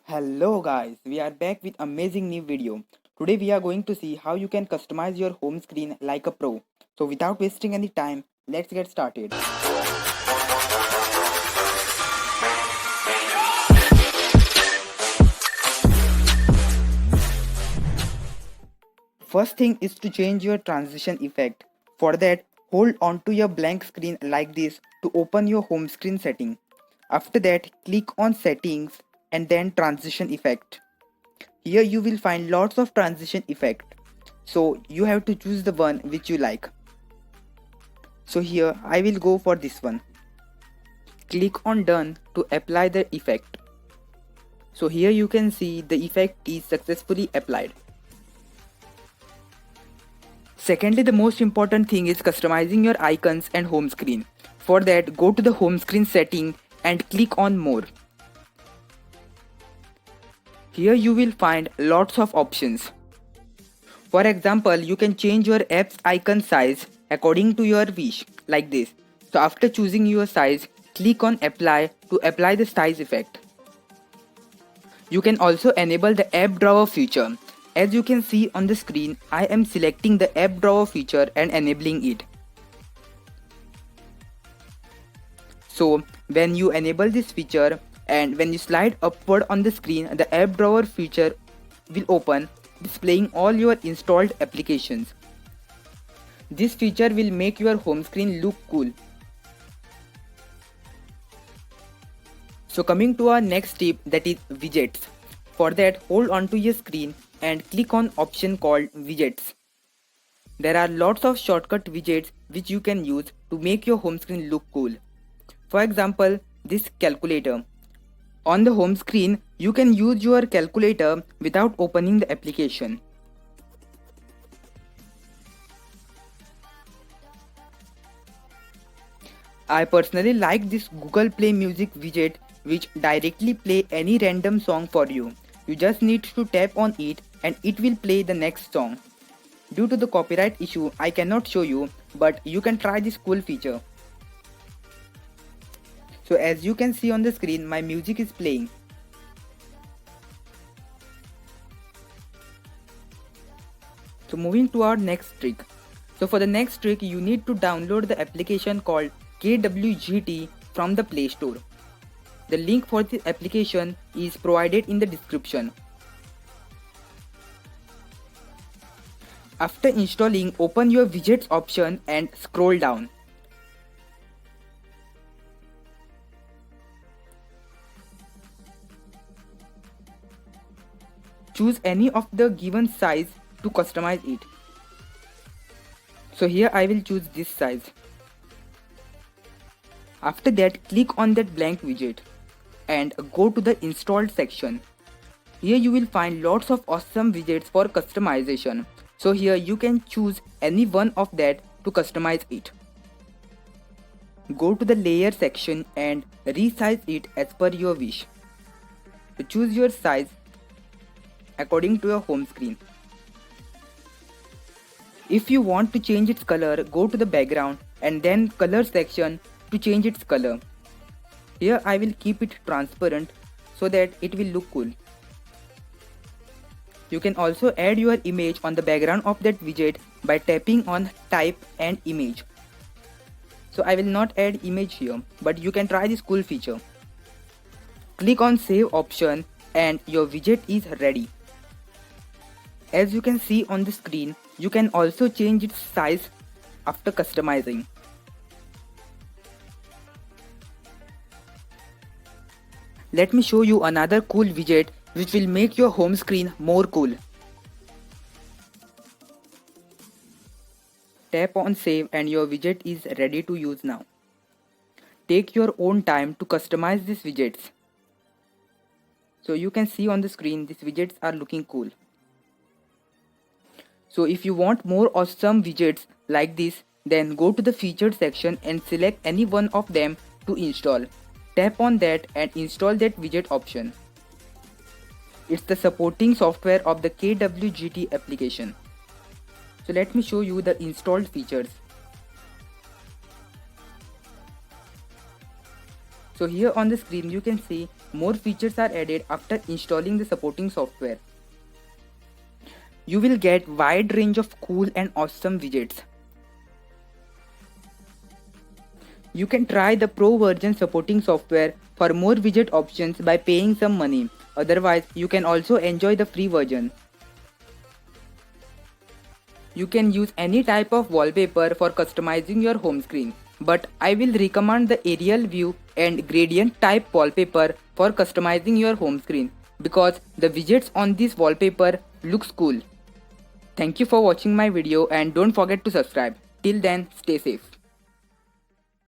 Hello guys, we are back with amazing new video. Today we are going to see how you can customize your home screen like a pro. So without wasting any time, let's get started. First thing is to change your transition effect. For that, hold on to your blank screen like this to open your home screen setting. After that, click on settings and then transition effect. Here you will find lots of transition effect. So you have to choose the one which you like. So here I will go for this one. Click on done to apply the effect. So here you can see the effect is successfully applied. Secondly, the most important thing is customizing your icons and home screen. For that, go to the home screen setting and click on more. Here you will find lots of options. For example, you can change your app's icon size according to your wish, like this. So after choosing your size, click on apply to apply the size effect. You can also enable the app drawer feature. As you can see on the screen, I am selecting the app drawer feature and enabling it. So when you enable this feature and when you slide upward on the screen, the app drawer feature will open, displaying all your installed applications. This feature will make your home screen look cool. So coming to our next tip, that is widgets. For that, hold on to your screen and click on option called widgets. There are lots of shortcut widgets which you can use to make your home screen look cool. For example, this calculator. On the home screen, you can use your calculator without opening the application. I personally like this Google Play Music widget which directly play any random song for you. You just need to tap on it and it will play the next song. Due to the copyright issue, I cannot show you, but you can try this cool feature. So as you can see on the screen, my music is playing. So moving to our next trick. So for the next trick, you need to download the application called KWGT from the Play Store. The link for this application is provided in the description. After installing, open your widgets option and scroll down. Choose any of the given size to customize it. So here I will choose this size. After that, click on that blank widget and go to the installed section. Here you will find lots of awesome widgets for customization. So here you can choose any one of that to customize it. Go to the layer section and resize it as per your wish. So choose your size according to your home screen. If you want to change its color, go to the background and then color section to change its color. Here I will keep it transparent so that it will look cool. You can also add your image on the background of that widget by tapping on type and image. So I will not add image here, but you can try this cool feature. Click on save option and your widget is ready. As you can see on the screen, you can also change its size after customizing. Let me show you another cool widget which will make your home screen more cool. Tap on save and your widget is ready to use now. Take your own time to customize these widgets. So you can see on the screen these widgets are looking cool. So if you want more awesome widgets like this, then go to the featured section and select any one of them to install. Tap on that and install that widget option. It's the supporting software of the KWGT application. So let me show you the installed features. So here on the screen you can see more features are added after installing the supporting software. You will get wide range of cool and awesome widgets. You can try the pro version supporting software for more widget options by paying some money. Otherwise, you can also enjoy the free version. You can use any type of wallpaper for customizing your home screen, but I will recommend the aerial view and gradient type wallpaper for customizing your home screen because the widgets on this wallpaper looks cool. Thank you for watching my video and don't forget to subscribe. Till then, stay safe.